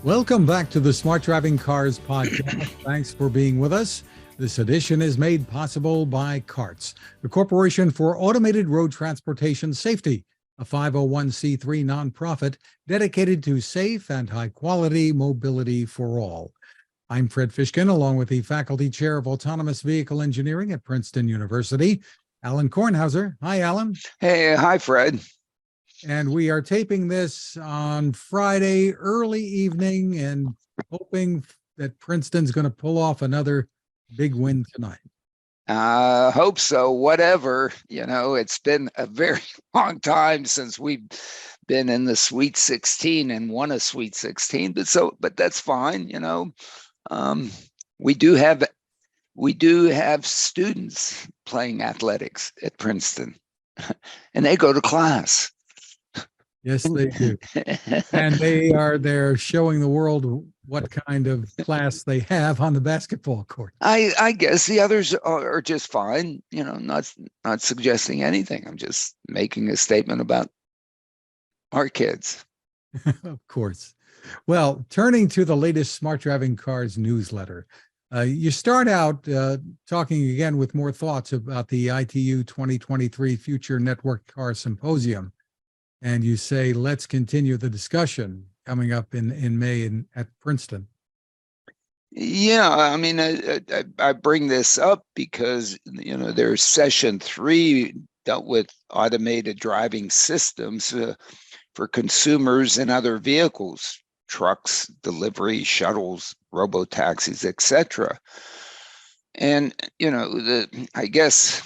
Welcome back to the Smart Driving Cars podcast. Thanks for being with us. This edition is made possible by CARTS, the Corporation for Automated Road Transportation Safety, a 501c3 nonprofit dedicated to safe and high-quality mobility for all. I'm Fred Fishkin, along with the Faculty Chair of Autonomous Vehicle Engineering at Princeton University, Alain Kornhauser. Hi, Alain. Hey, hi, Fred. And we are taping this on Friday early evening and hoping that Princeton's going to pull off another big win tonight. Hope so. Whatever, it's been a very long time since we've been in the Sweet 16 and won a Sweet 16. But that's fine. We do have students playing athletics at Princeton, and they go to class. Yes, they do. And they're showing the world what kind of class they have on the basketball court. I guess the others are just fine, not suggesting anything. I'm just making a statement about our kids. Of course. Well, turning to the latest Smart Driving Cars newsletter, you start out talking again with more thoughts about the ITU 2023 Future Networked Car Symposium. And you say, let's continue the discussion coming up in May at Princeton. Yeah, I mean, I bring this up because, there's session 3 dealt with automated driving systems for consumers and other vehicles, trucks, delivery, shuttles, robo-taxis, etc. And, I guess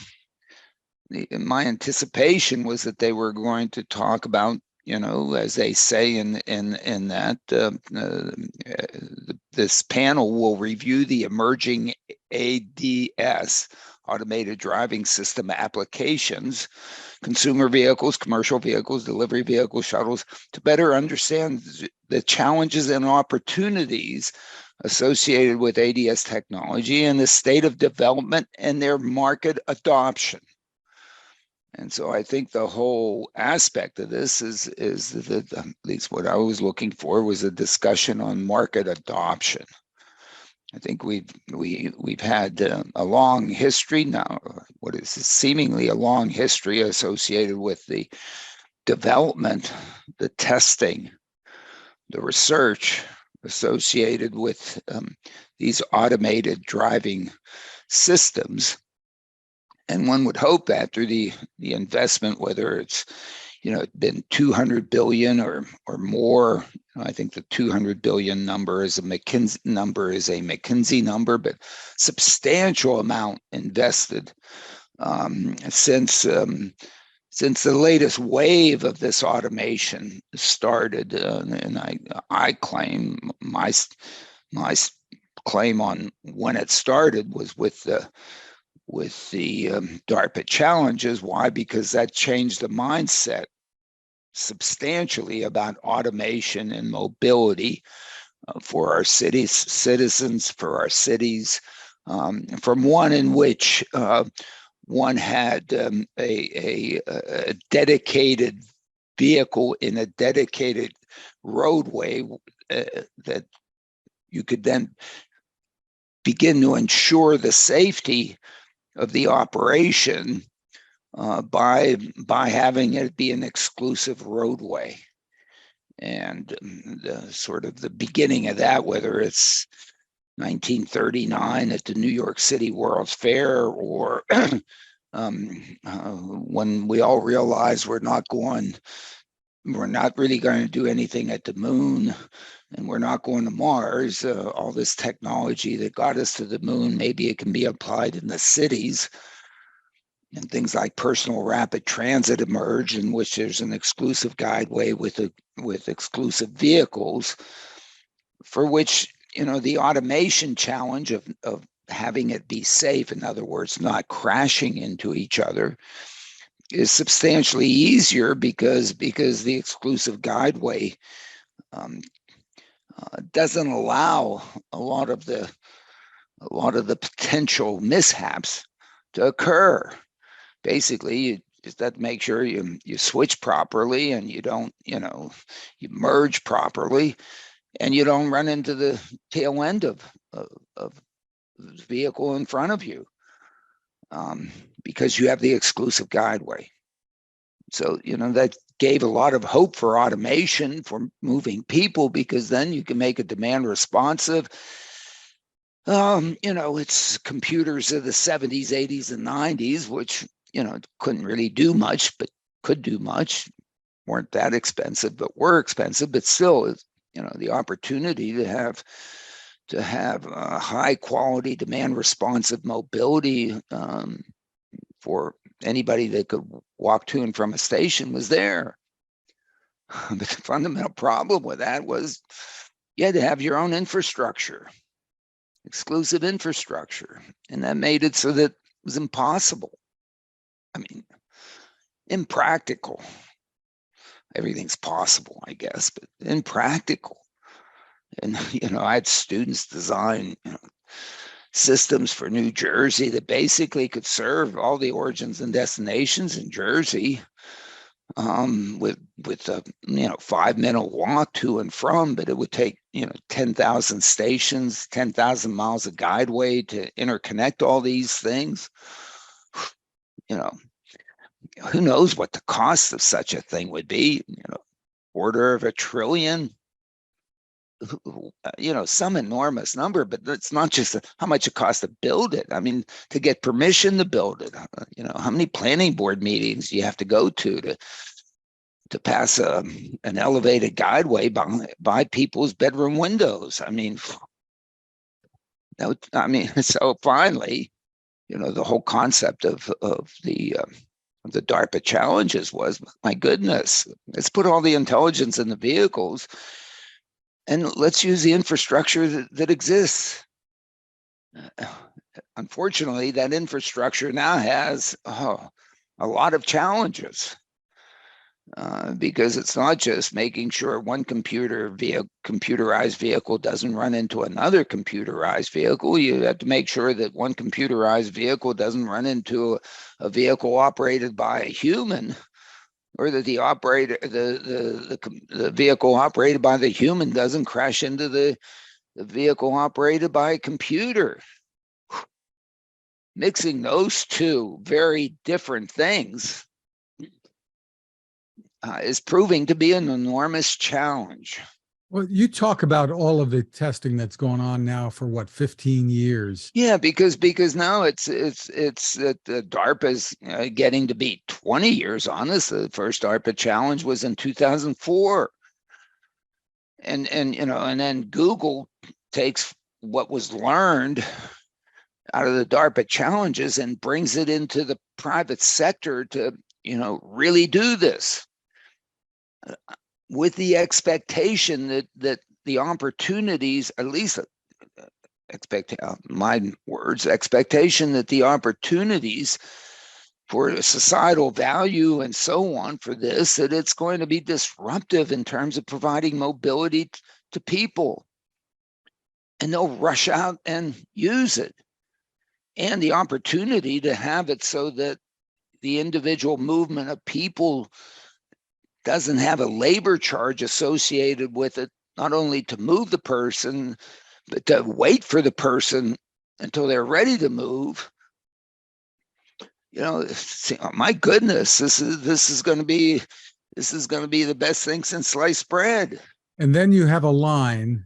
my anticipation was that they were going to talk about, as they say in that this panel will review the emerging ADS, automated driving system applications, consumer vehicles, commercial vehicles, delivery vehicles, shuttles, to better understand the challenges and opportunities associated with ADS technology and the state of development and their market adoption. And so I think the whole aspect of this is that at least what I was looking for was a discussion on market adoption. I think we've had a long history now, what is seemingly a long history associated with the development, the testing, the research associated with these automated driving systems. And one would hope after the investment, whether it's been 200 billion or more, I think the 200 billion number is a McKinsey number, but substantial amount invested since the latest wave of this automation started. And I claim my claim on when it started was with the DARPA challenges. Why? Because that changed the mindset substantially about automation and mobility for our citizens, for our cities, from one in which one had a dedicated vehicle in a dedicated roadway that you could then begin to ensure the safety of the operation by having it be an exclusive roadway. And the beginning of that, whether it's 1939 at the New York City World's Fair, or when we all realized we're not really going to do anything at the moon, and we're not going to Mars. All this technology that got us to the moon, maybe it can be applied in the cities. And things like personal rapid transit emerge, in which there's an exclusive guideway with exclusive vehicles, for which the automation challenge of having it be safe, in other words, not crashing into each other, is substantially easier because the exclusive guideway doesn't allow a lot of the potential mishaps to occur. Basically, you just have to make sure you switch properly and you don't, you merge properly. and you don't run into the tail end of the vehicle in front of you, because you have the exclusive guideway. So, that gave a lot of hope for automation, for moving people, because then you can make it demand responsive. It's computers of the 70s, 80s, and 90s, which, couldn't really do much, but could do much. Weren't that expensive, but were expensive. But still, the opportunity to have high quality, demand responsive mobility for anybody that could walk to and from a station was there. But the fundamental problem with that was you had to have your own infrastructure, exclusive infrastructure, and that made it so that it was impossible. I mean, impractical. Everything's possible, I guess, but impractical. And I had students design systems for New Jersey that basically could serve all the origins and destinations in Jersey, with a 5-minute walk to and from, but it would take 10,000 stations, 10,000 miles of guideway to interconnect all these things. Who knows what the cost of such a thing would be? Order of $1 trillion. Some enormous number, but it's not just how much it costs to build it. I mean, to get permission to build it, how many planning board meetings do you have to go to pass an elevated guideway by people's bedroom windows? I mean, so finally, the whole concept of the DARPA challenges was, my goodness, let's put all the intelligence in the vehicles and let's use the infrastructure that exists. Unfortunately, that infrastructure now has a lot of challenges, because it's not just making sure one computerized vehicle doesn't run into another computerized vehicle. You have to make sure that one computerized vehicle doesn't run into a vehicle operated by a human, or that the vehicle operated by the human doesn't crash into the vehicle operated by a computer. Mixing those two very different things is proving to be an enormous challenge. Well, you talk about all of the testing that's going on now for what, 15 years? Yeah, because now it's that the DARPA's getting to be 20 years on this. The first DARPA challenge was in 2004, and then Google takes what was learned out of the DARPA challenges and brings it into the private sector to really do this, with the expectation that the opportunities, at least expectation that the opportunities for societal value and so on for this, that it's going to be disruptive in terms of providing mobility to people, and they'll rush out and use it. And the opportunity to have it so that the individual movement of people doesn't have a labor charge associated with it, not only to move the person, but to wait for the person until they're ready to move. My goodness, this is going to be the best thing since sliced bread. And then you have a line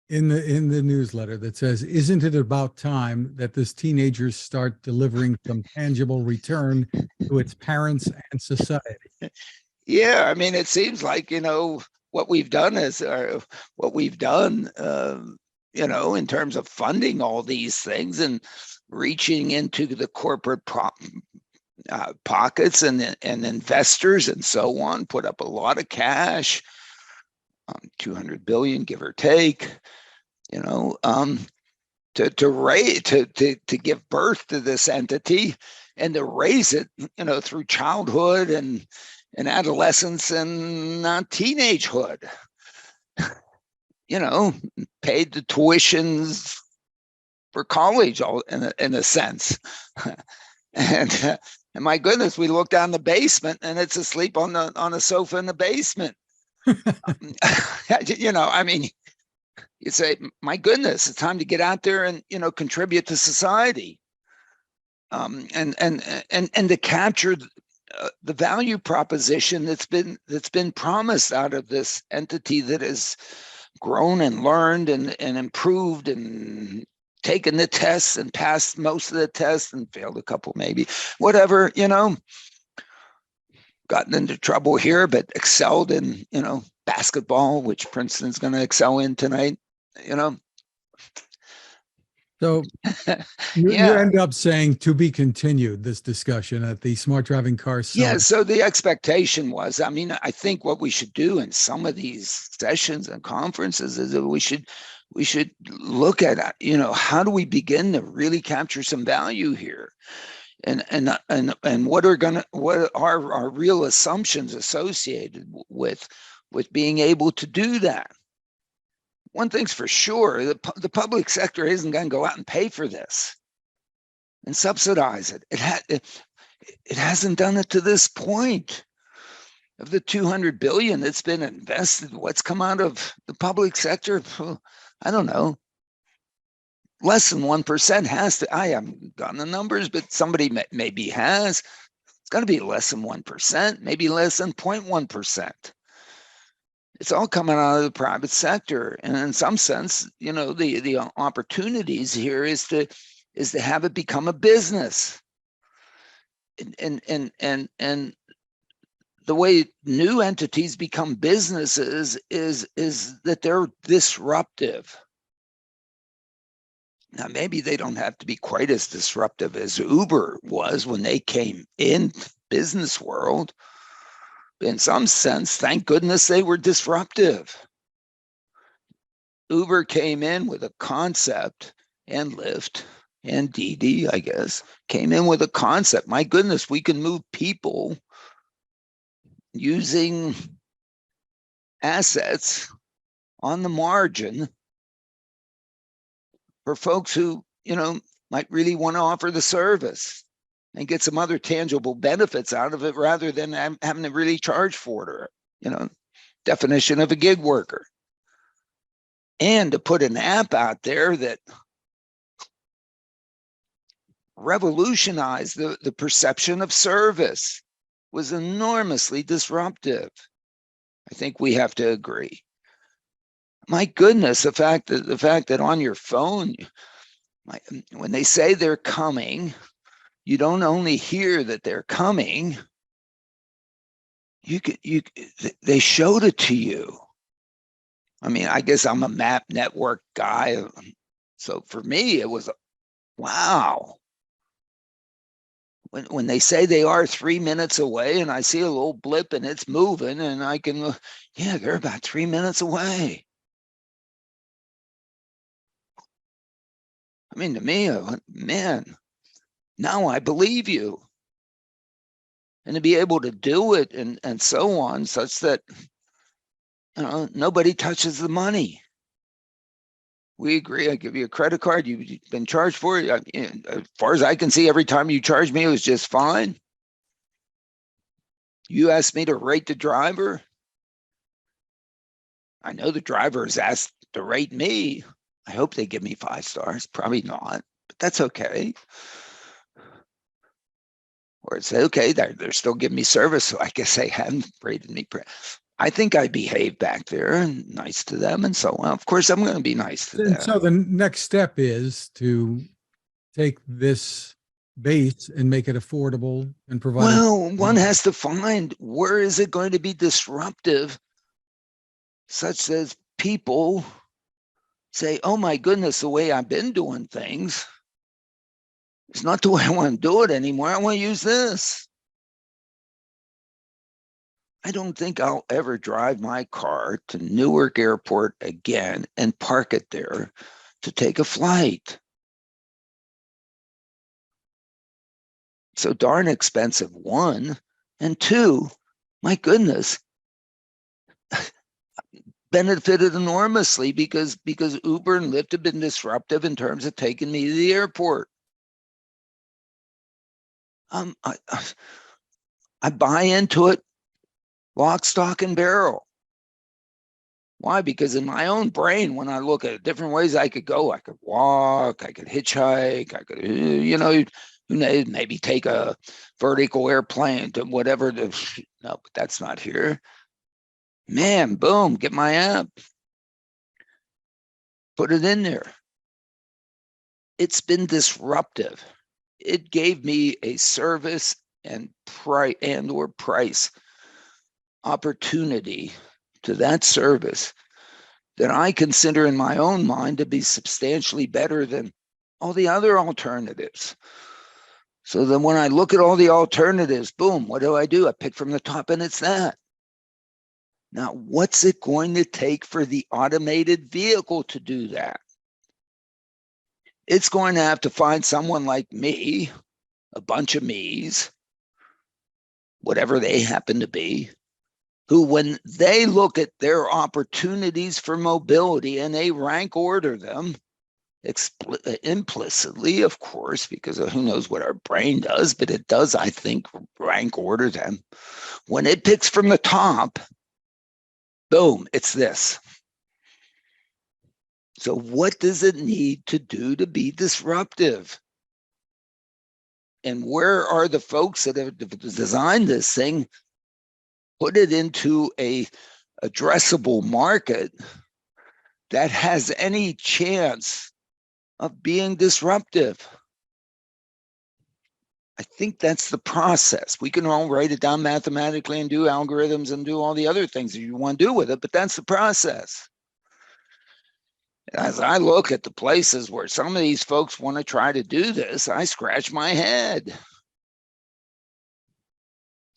in the newsletter that says, "Isn't it about time that this teenagers start delivering some tangible return to its parents and society?" Yeah, I mean, it seems like what we've done in terms of funding all these things and reaching into the corporate pockets and investors and so on, put up a lot of cash, 200 billion, give or take, to give birth to this entity and to raise it, through childhood and adolescence and teenagehood. Paid the tuitions for college, all in a sense. And my goodness, we look down the basement and it's asleep on a sofa in the basement. I mean, You say, my goodness, it's time to get out there and, contribute to society. And to capture the value proposition that's been promised out of this entity that has grown and learned and improved and taken the tests and passed most of the tests and failed a couple, maybe, whatever, gotten into trouble here, but excelled in, basketball, which Princeton's going to excel in tonight, So you Yeah. end up saying to be continued this discussion at the Smart Driving Car Yeah, Summit. so the expectation was, I think what we should do in some of these sessions and conferences is that we should look at, how do we begin to really capture some value here? And what are our real assumptions associated with being able to do that? One thing's for sure, the public sector isn't going to go out and pay for this and subsidize it. It hasn't done it to this point. Of the 200 billion that's been invested, what's come out of the public sector? I don't know. Less than 1% has to. I haven't gotten the numbers, but somebody maybe has. It's going to be less than 1%, maybe less than 0.1%. It's all coming out of the private sector, and in some sense, the opportunities here is to have it become a business, and the way new entities become businesses is that they're disruptive. Now, maybe they don't have to be quite as disruptive as Uber was when they came in business world. In some sense, thank goodness they were disruptive. Uber came in with a concept, and Lyft and Didi, I guess, came in with a concept. My goodness, we can move people using assets on the margin for folks who, might really want to offer the service and get some other tangible benefits out of it rather than having to really charge for it, or, definition of a gig worker. And to put an app out there that revolutionized the perception of service was enormously disruptive. I think we have to agree. My goodness, the fact that on your phone, when they say they're coming, you don't only hear that they're coming, they showed it to you. I guess I'm a map network guy, so for me it was wow. When they say they are 3 minutes away, and I see a little blip and it's moving, and I can, yeah, they're about 3 minutes away. To me, man, now I believe you. And to be able to do it and so on, such that nobody touches the money. We agree. I give you a credit card. You've been charged for it. As far as I can see, every time you charged me, it was just fine. You asked me to rate the driver. I know the driver has asked to rate me. I hope they give me 5 stars. Probably not, but that's okay. Or it's okay, they're still giving me service, so I guess they haven't rated me. I think I behave back there and nice to them and so on. Of course, I'm going to be nice to them. And so the next step is to take this base and make it affordable and provide. Well, one has to find, where is it going to be disruptive, such as people say, oh my goodness, the way I've been doing things, it's not the way I want to do it anymore. I want to use this. I don't think I'll ever drive my car to Newark Airport again and park it there to take a flight. So darn expensive, one. And two, my goodness, benefited enormously because Uber and Lyft have been disruptive in terms of taking me to the airport. I buy into it lock, stock, and barrel. Why? Because in my own brain, when I look at different ways I could go, I could walk, I could hitchhike, I could, maybe take a vertical airplane to whatever. No, but that's not here. Man, boom, get my app, put it in there. It's been disruptive. It gave me a service and price opportunity to that service that I consider in my own mind to be substantially better than all the other alternatives. So then when I look at all the alternatives, boom, what do? I pick from the top, and it's that. Now, what's it going to take for the automated vehicle to do that? It's going to have to find someone like me, a bunch of me's, whatever they happen to be, who, when they look at their opportunities for mobility and they rank order them, implicitly, of course, because who knows what our brain does, but it does, I think, rank order them. When it picks from the top, boom, it's this. So what does it need to do to be disruptive? And where are the folks that have designed this thing, put it into a addressable market that has any chance of being disruptive? I think that's the process. We can all write it down mathematically and do algorithms and do all the other things that you want to do with it, but that's the process. As I look at the places where some of these folks want to try to do this, I scratch my head.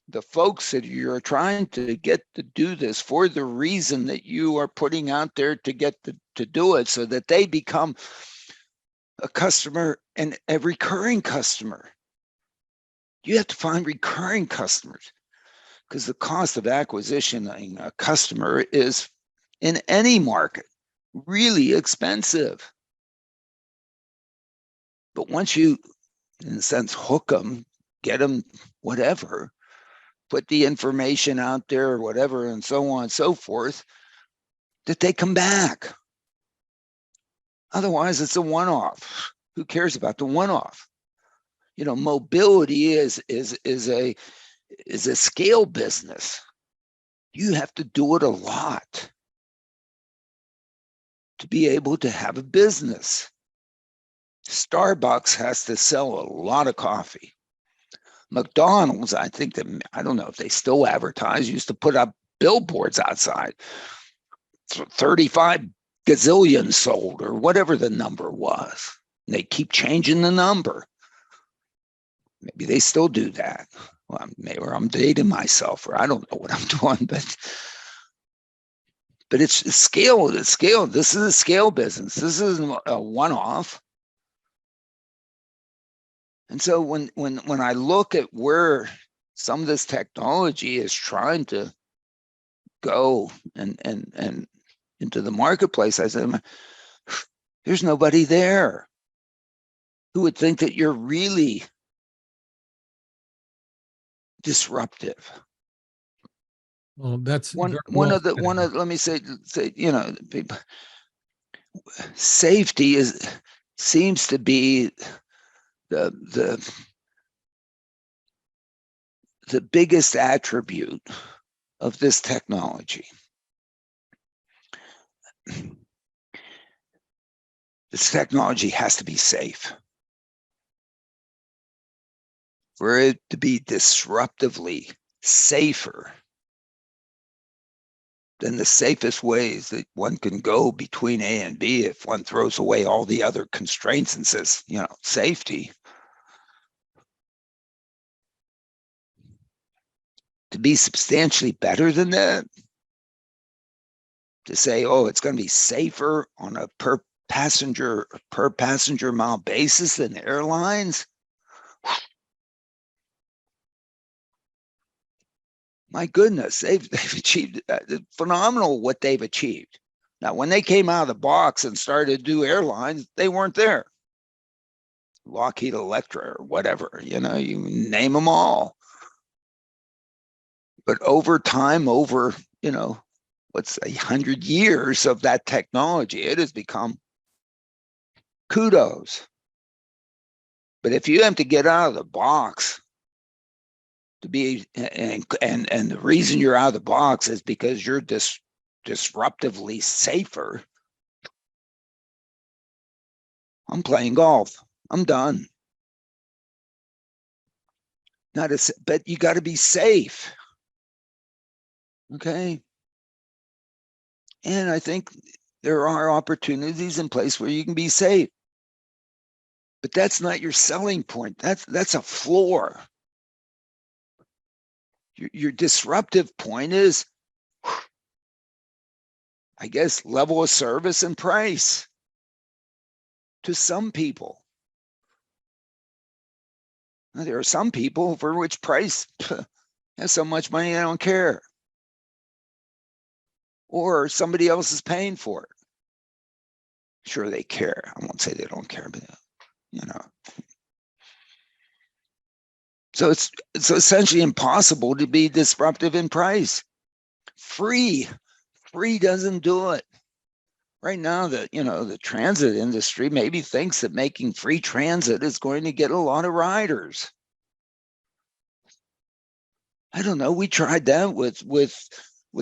The folks that you're trying to get to do this for the reason that you are putting out there to get to do it, so that they become a customer and a recurring customer. You have to find recurring customers, because the cost of acquisitioning a customer is, in any market, really expensive. But once you, in a sense, hook them, get them, whatever, put the information out there or whatever, and so on and so forth, that they come back. Otherwise, it's a one-off. Who cares about the one-off? Mobility is a scale business. You have to do it a lot to be able to have a business. Starbucks has to sell a lot of coffee. McDonald's, I don't know if they still advertise, used to put up billboards outside. 35 gazillion sold, or whatever the number was. And they keep changing the number. Maybe they still do that. Well, maybe I'm dating myself, or I don't know what I'm doing, but it's scale. It's scale. This is a scale business. This isn't a one-off. And so when I look at where some of this technology is trying to go and into the marketplace, I said, there's nobody there. Who would think that you're really disruptive? Well, that's one well of the let me say, people, safety seems to be the biggest attribute of this technology. This technology has to be safe. For it to be disruptively safer than the safest ways that one can go between A and B, if one throws away all the other constraints and says, safety. To be substantially better than that, to say, oh, it's going to be safer on a per passenger mile basis than airlines. My goodness, they've achieved phenomenal what they've achieved. Now, when they came out of the box and started to do airlines, they weren't there. Lockheed Electra or whatever, you name them all. But over time, over what's 100 years of that technology. It has become kudos. But if you have to get out of the box to be, and the reason you're out of the box is because you're disruptively safer, I'm playing golf. I'm done. But you got to be safe. Okay. And I think there are opportunities in place where you can be safe. But that's not your selling point. That's a floor. Your disruptive point is, I guess, level of service and price to some people. Now, there are some people for which price has so much money they don't care. Or somebody else is paying for it. Sure, they care. I won't say they don't care, but you know. So it's essentially impossible to be disruptive in price. Free doesn't do it. Right now, the transit industry maybe thinks that making free transit is going to get a lot of riders. I don't know. We tried that with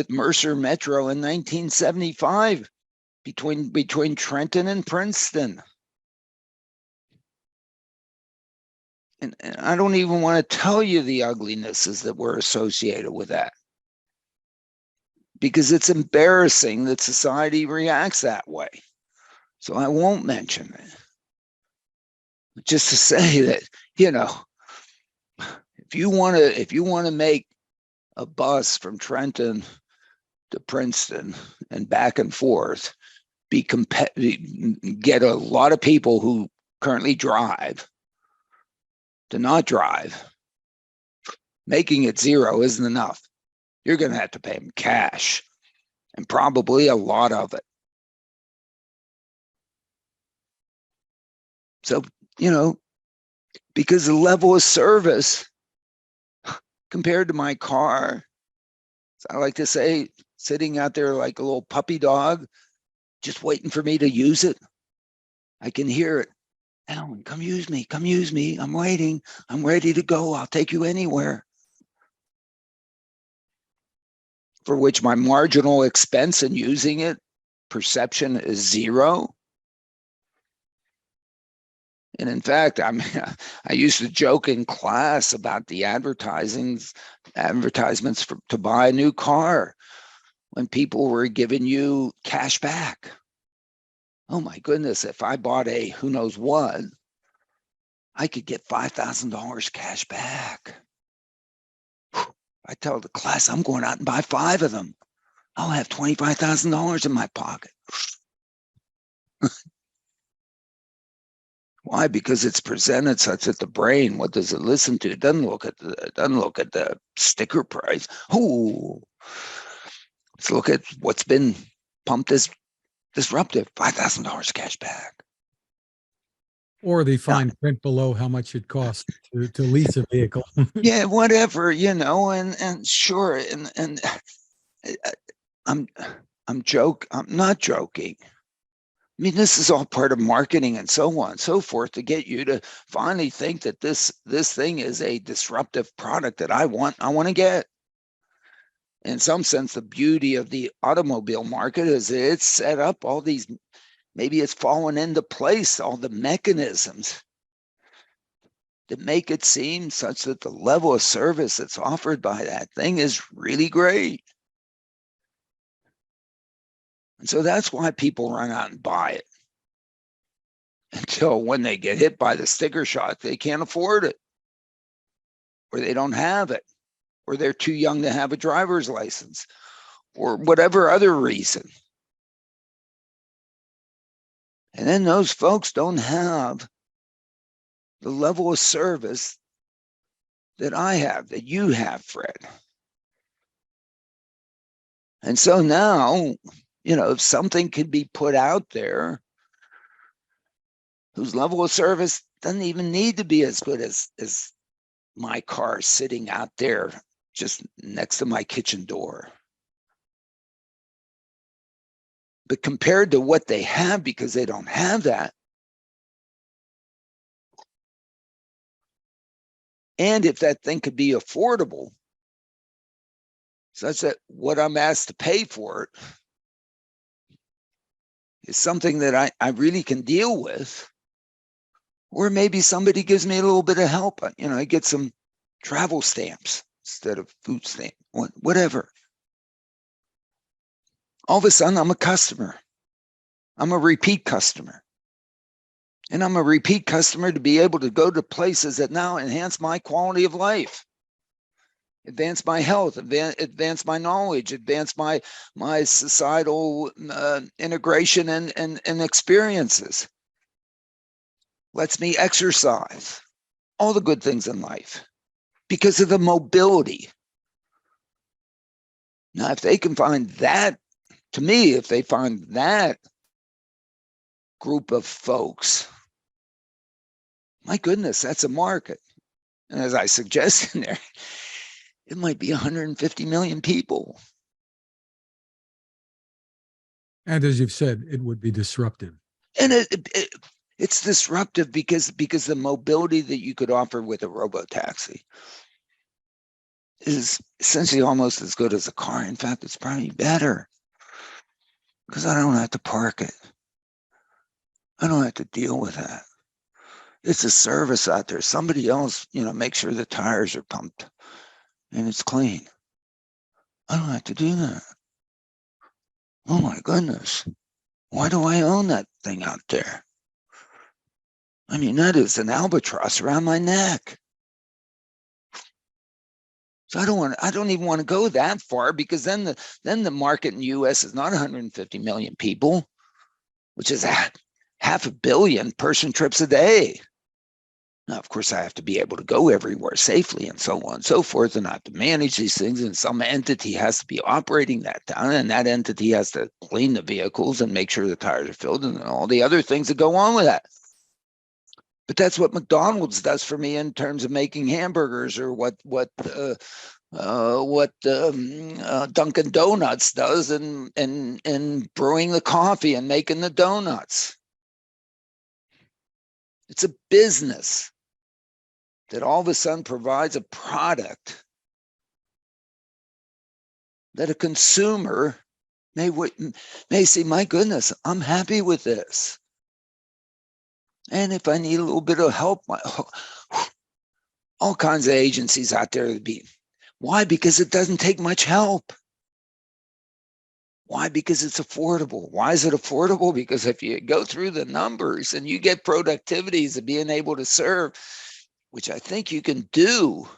Mercer Metro in 1975 between Trenton and Princeton. And I don't even want to tell you the uglinesses that were associated with that, because it's embarrassing that society reacts that way. So I won't mention it. Just to say that, if you want to make a bus from Trenton to Princeton and back and forth, get a lot of people who currently drive to not drive, making it zero isn't enough. You're going to have to pay them cash, and probably a lot of it. So, because the level of service compared to my car, I like to say, sitting out there like a little puppy dog, just waiting for me to use it. I can hear it. Alan, come use me. Come use me. I'm waiting. I'm ready to go. I'll take you anywhere. For which my marginal expense in using it, perception, is zero. And in fact, I used to joke in class about the advertisements to buy a new car when people were giving you cash back. Oh my goodness, if I bought a who knows what, I could get $5,000 cash back. I tell the class, I'm going out and buy 5 of them. I'll have $25,000 in my pocket. Why? Because it's presented such that the brain, what does it listen to? It doesn't look at the sticker price. Oh, let's look at what's been pumped as disruptive. $5,000 cash back. Or the fine print below how much it costs to lease a vehicle. Yeah, whatever, and sure, and I'm not joking. I mean, this is all part of marketing and so on and so forth to get you to finally think that this thing is a disruptive product that I want to get. In some sense, the beauty of the automobile market is it's set up all these, maybe it's fallen into place, all the mechanisms that make it seem such that the level of service that's offered by that thing is really great. And so that's why people run out and buy it. Until when they get hit by the sticker shock, they can't afford it, or they don't have it, or they're too young to have a driver's license, or whatever other reason. And then those folks don't have the level of service that I have, that you have, Fred. And so now, if something can be put out there whose level of service doesn't even need to be as good as my car sitting out there just next to my kitchen door. But compared to what they have, because they don't have that, and if that thing could be affordable, such that what I'm asked to pay for it is something that I really can deal with, or maybe somebody gives me a little bit of help. I get some travel stamps instead of food stamp, whatever. All of a sudden, I'm a customer. I'm a repeat customer. And I'm a repeat customer to be able to go to places that now enhance my quality of life, advance my health, advance my knowledge, advance my societal integration and experiences. Lets me exercise, all the good things in life because of the mobility. Now, if they can find that, to me, if they find that group of folks, my goodness, that's a market. And as I suggest in there, it might be 150 million people. And as you've said, it would be disruptive. And it's disruptive because the mobility that you could offer with a robo-taxi is essentially almost as good as a car. In fact, it's probably better because I don't have to park it. I don't have to deal with that. It's a service out there. Somebody else, make sure the tires are pumped and it's clean. I don't have to do that. Oh my goodness. Why do I own that thing out there? I mean, that is an albatross around my neck. So I don't even want to go that far, because then the market in the US is not 150 million people, which is half a billion person trips a day. Now, of course, I have to be able to go everywhere safely and so on and so forth, and I have to manage these things, and some entity has to be operating that down, and that entity has to clean the vehicles and make sure the tires are filled and all the other things that go on with that. But that's what McDonald's does for me in terms of making hamburgers, or what Dunkin' Donuts does in brewing the coffee and making the donuts. It's a business that all of a sudden provides a product that a consumer may say, my goodness, I'm happy with this. And if I need a little bit of help, all kinds of agencies out there to be. Why? Because it doesn't take much help. Why? Because it's affordable. Why is it affordable? Because if you go through the numbers and you get productivities of being able to serve, which I think you can do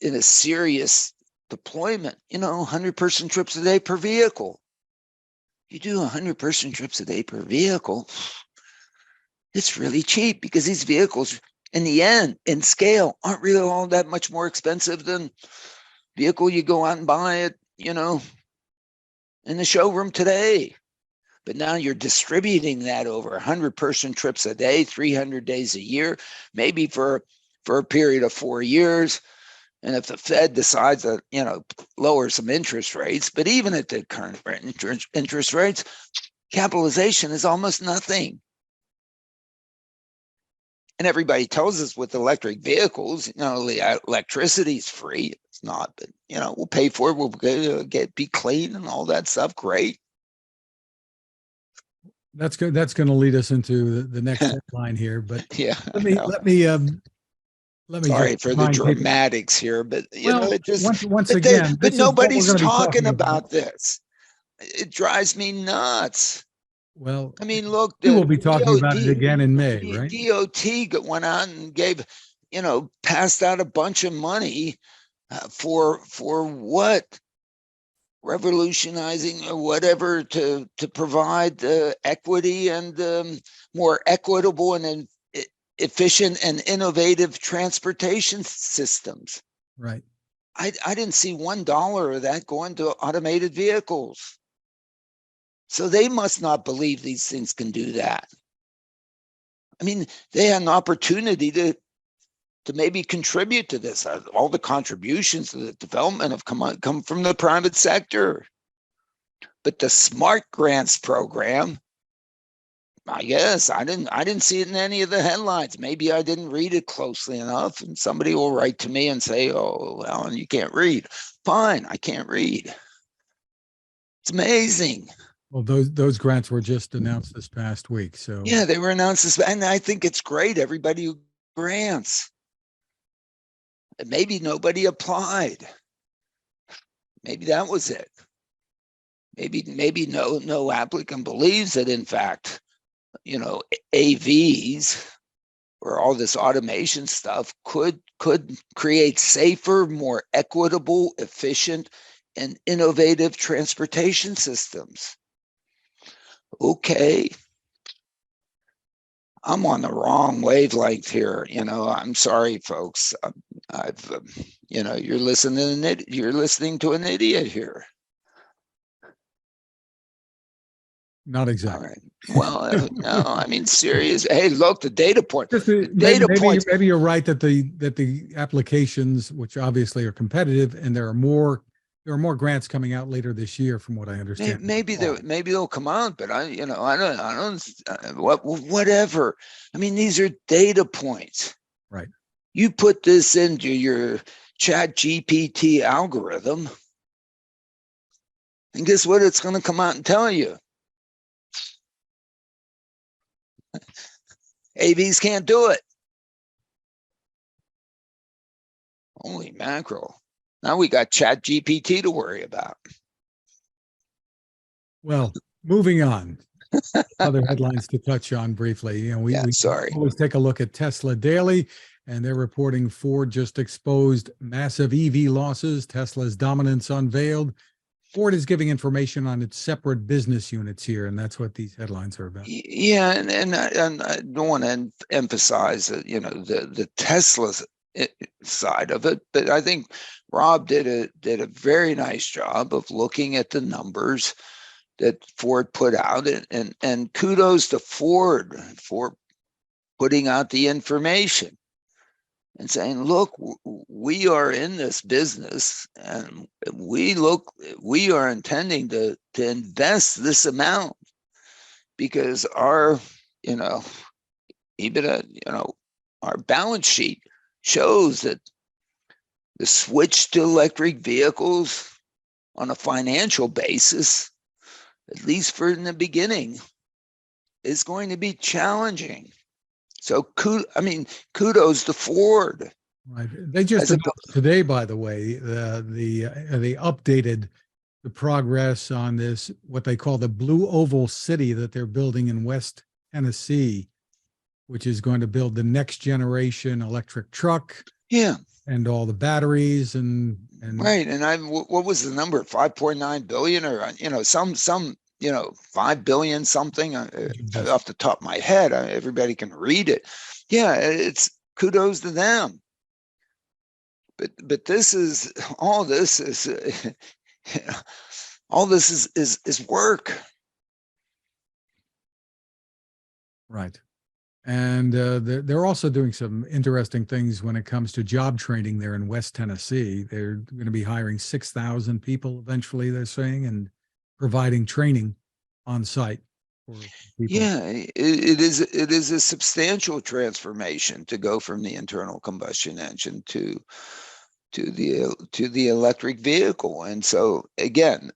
in a serious deployment, 100-person trips a day per vehicle. You do 100-person trips a day per vehicle, it's really cheap, because these vehicles, in the end, in scale, aren't really all that much more expensive than vehicle you go out and buy it, in the showroom today. But now you're distributing that over 100-person trips a day, 300 days a year, maybe for a period of 4 years. And if the Fed decides that, lower some interest rates, but even at the current interest rates, capitalization is almost nothing. And everybody tells us with electric vehicles, the electricity is free. It's not, but, we'll pay for it. We'll be clean and all that stuff. Great. That's good. That's going to lead us into the next headline here. But yeah, let me sorry just for the dramatics here, but it just once again, but nobody's talking about this. It drives me nuts. Well, I mean, look, we will be talking about it again in May, right? DOT went out and gave, passed out a bunch of money for what? Revolutionizing or whatever to provide equity and more equitable and efficient and innovative transportation systems. Right. I didn't see $1 of that going to automated vehicles. So they must not believe these things can do that. I mean, they had an opportunity to maybe contribute to this. All the contributions to the development have come from the private sector. But the SMART grants program, I guess I didn't see it in any of the headlines. Maybe I didn't read it closely enough, and somebody will write to me and say, "Oh, Alan, you can't read." Fine, I can't read. It's amazing. Well, those grants were just announced this past week. So Yeah, they were announced this, and I think it's great. Everybody who grants, maybe nobody applied. Maybe that was it. Maybe no applicant believes that, in fact, AVs or all this automation stuff could create safer, more equitable, efficient, and innovative transportation systems. Okay, I'm on the wrong wavelength here. I'm sorry, folks. You're listening to an idiot here. not All exactly. right. Well, no, I mean, serious. Hey, look, the data point. Maybe you're right that the applications, which obviously are competitive, and there are more grants coming out later this year, from what I understand. Maybe they'll come out, but I don't. Whatever. I mean, these are data points. Right. You put this into your Chat GPT algorithm, and guess what? It's going to come out and tell you. AVs can't do it. Holy mackerel. Now we got Chat GPT to worry about. Well, moving on. Other headlines to touch on briefly. We always take a look at Tesla Daily, and they're reporting Ford just exposed massive EV losses, Tesla's dominance unveiled. Ford is giving information on its separate business units here, and that's what these headlines are about. Yeah, and I don't want to emphasize the Tesla side of it, but I think Rob did a very nice job of looking at the numbers that Ford put out, and kudos to Ford for putting out the information and saying, look, we are in this business, and we are intending to invest this amount because our EBITDA, our balance sheet shows that the switch to electric vehicles on a financial basis, at least for in the beginning, is going to be challenging. So kudos to Ford. Right. They just announced today, by the way, they updated the progress on this, what they call the BlueOval City that they're building in West Tennessee, which is going to build the next generation electric truck. Yeah. And all the batteries and right. And what was the number? 5.9 billion or some 5 billion something off the top of my head. Everybody can read it. Yeah, it's kudos to them. But all this is work. Right. And they're also doing some interesting things when it comes to job training there in West Tennessee. They're going to be hiring 6,000 people eventually, they're saying, and providing training on site for people. Yeah, it is a substantial transformation to go from the internal combustion engine to the electric vehicle. And so again,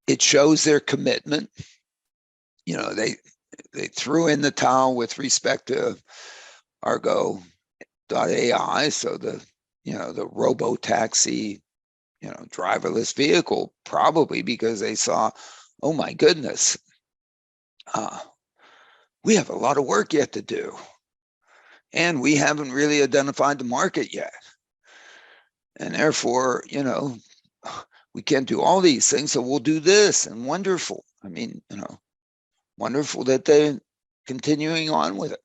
it shows their commitment. They threw in the towel with respect to Argo.ai, so the robo-taxi, driverless vehicle, probably because they saw, oh my goodness, we have a lot of work yet to do, and we haven't really identified the market yet, and therefore, we can't do all these things, so we'll do this. And wonderful. I mean, wonderful that they're continuing on with it.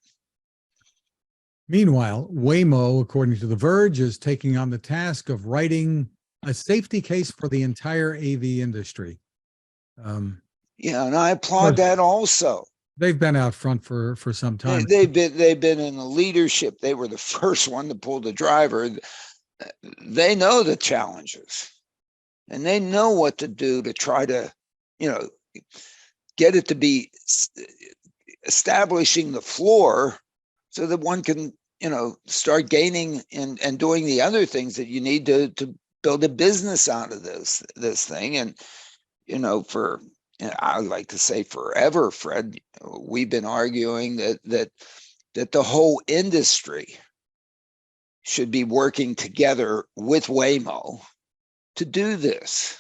Meanwhile, Waymo, according to The Verge, is taking on the task of writing a safety case for the entire AV industry. Yeah, and I applaud that also. They've been out front for some time. They've been in the leadership. They were the first one to pull the driver. They know the challenges. and they know what to do to try to, get it to be establishing the floor so that one can, start gaining and doing the other things that you need to build a business out of this thing. And, for, I like to say forever, Fred, we've been arguing that the whole industry should be working together with Waymo to do this.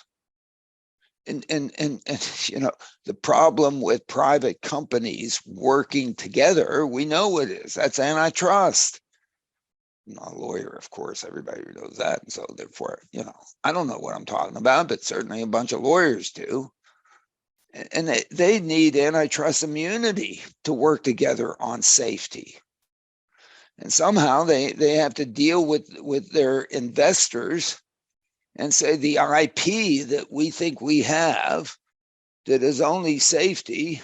And the problem with private companies working together, we know what it is. That's antitrust. I'm not a lawyer, of course, everybody knows that. And so therefore, I don't know what I'm talking about, but certainly a bunch of lawyers do. And they need antitrust immunity to work together on safety. And somehow they have to deal with their investors and say the IP that we think we have that is only safety,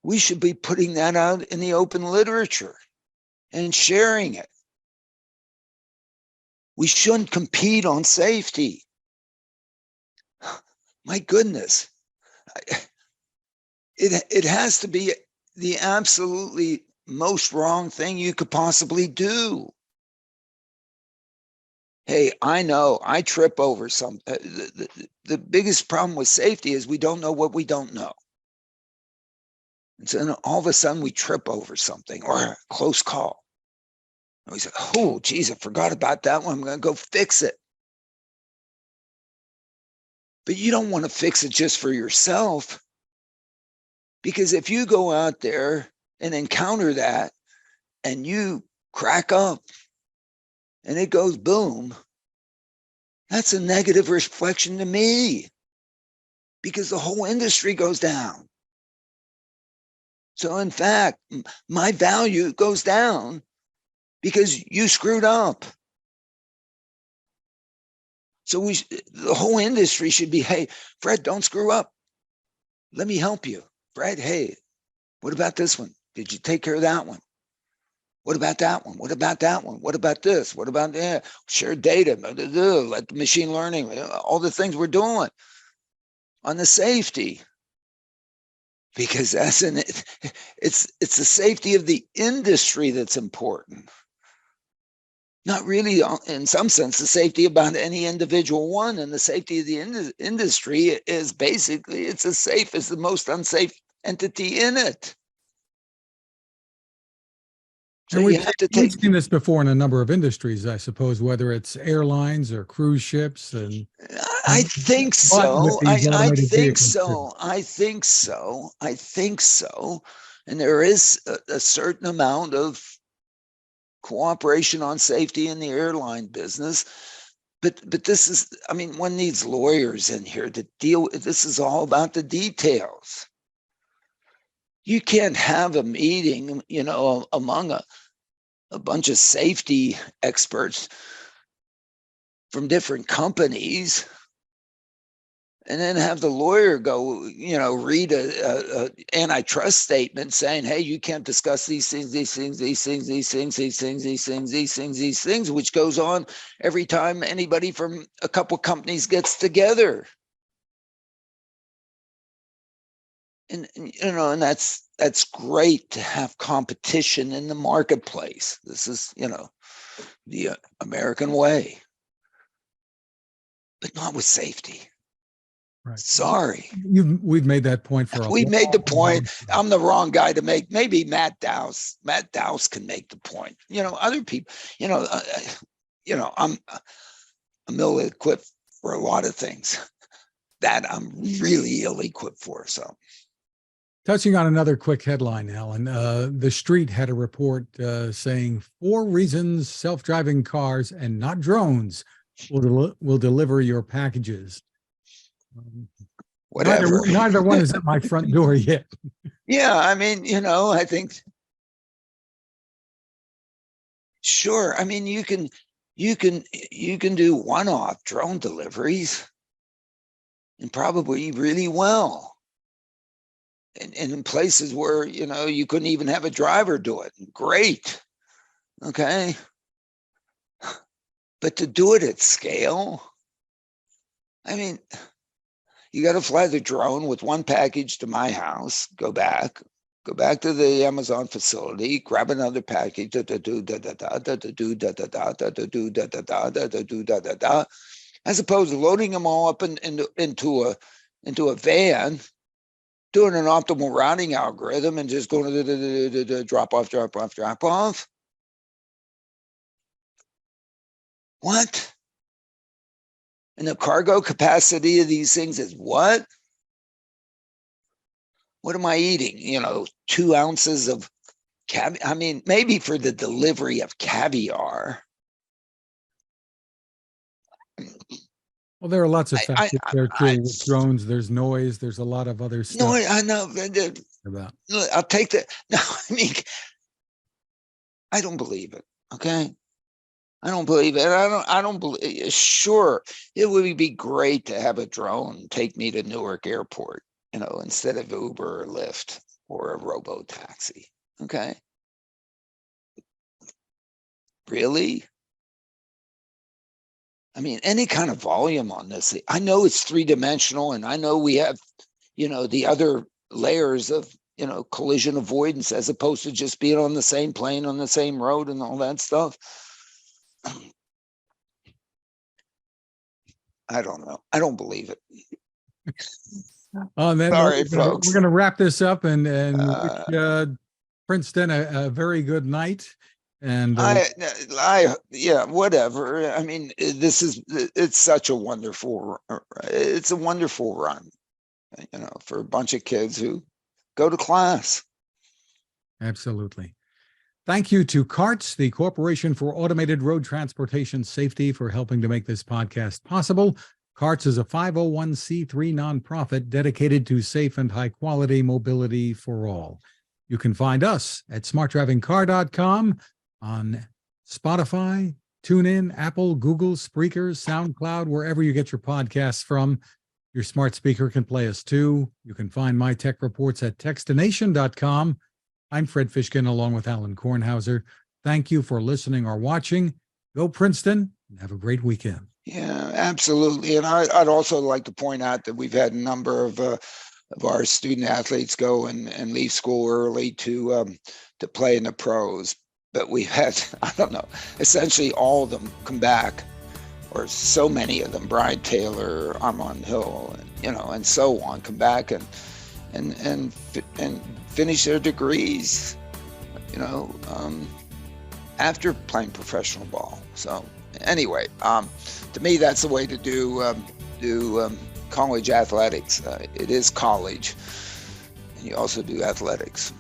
we should be putting that out in the open literature and sharing it. We shouldn't compete on safety. My goodness. It has to be the absolutely most wrong thing you could possibly do. Hey, I know I trip over some. The biggest problem with safety is we don't know what we don't know. And so then all of a sudden we trip over something or a close call. And we say, oh, geez, I forgot about that one. I'm going to go fix it. But you don't want to fix it just for yourself. Because if you go out there and encounter that and you crack up and it goes boom, that's a negative reflection to me because the whole industry goes down. So in fact, my value goes down because you screwed up. So the whole industry should be, hey, Fred, don't screw up. Let me help you. Fred, hey, what about this one? Did you take care of that one? What about that one? What about that one? What about this? What about shared data? Let the machine learning, all the things we're doing on the safety. Because it's the safety of the industry that's important. Not really, in some sense, the safety about any individual one, and the safety of the industry is basically it's as safe as the most unsafe entity in it. So you have to we've seen this before in a number of industries, I suppose, whether it's airlines or cruise ships. And I think so. I think so. Too. I think so. I think so. And there is a certain amount of cooperation on safety in the airline business. But this is, I mean, one needs lawyers in here to deal with. This is all about the details. You can't have a meeting, among a bunch of safety experts from different companies and then have the lawyer go, read a antitrust statement saying, hey, you can't discuss these things, which goes on every time anybody from a couple companies gets together. And that's great to have competition in the marketplace. This is, the American way, but not with safety. Right. Sorry. We've made that point for a we made the point. time. I'm the wrong guy to make. Maybe Matt Dowse can make the point. Other people, I'm ill-equipped for a lot of things that I'm really ill-equipped for. So touching on another quick headline, Alan, The Street had a report saying 4 reasons self-driving cars and not drones will deliver your packages. Whatever. Neither one is at my front door yet. Yeah, I mean, I think sure. I mean, you can do one-off drone deliveries and probably really well. And in places where, you couldn't even have a driver do it. Great. Okay. But to do it at scale, I mean, you got to fly the drone with one package to my house, go back to the Amazon facility, grab another package, as opposed to loading them all up into a van, doing an optimal routing algorithm and just going to drop off. What? And the cargo capacity of these things is what? What am I eating? 2 ounces of caviar. I mean, maybe for the delivery of caviar. Well, there are lots of factors there too. With drones, there's noise. There's a lot of other stuff. No, I know. About. I'll take that. No, I mean, I don't believe it. Okay. I don't believe it. I don't believe. Sure, it would be great to have a drone take me to Newark Airport, instead of Uber or Lyft or a robo taxi. Okay. Really? I mean, any kind of volume on this. I know it's 3-dimensional, and I know we have, the other layers of, collision avoidance as opposed to just being on the same plane, on the same road and all that stuff. I don't know. I don't believe it. On that Sorry, note, folks. We're going to wrap this up and wish Princeton a very good night. And yeah, whatever. I mean, it's such a wonderful, it's a wonderful run, for a bunch of kids who go to class. Absolutely. Thank you to CARTS, the Corporation for Automated Road Transportation Safety, for helping to make this podcast possible. CARTS is a 501c3 nonprofit dedicated to safe and high-quality mobility for all. You can find us at smartdrivingcar.com, on Spotify, TuneIn, Apple, Google, Spreaker, SoundCloud, wherever you get your podcasts from. Your smart speaker can play us too. You can find my tech reports at textination.com. I'm Fred Fishkin along with Alain Kornhauser. Thank you for listening or watching. Go Princeton and have a great weekend. Yeah, absolutely. And I'd also like to point out that we've had a number of our student athletes go and leave school early to play in the pros. But we've had, I don't know, essentially all of them come back, or so many of them, Brian Taylor, Armand Hill, and so on, come back and finish their degrees, after playing professional ball. So anyway, to me, that's the way to do college athletics. It is college, and you also do athletics,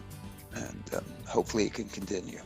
and hopefully it can continue.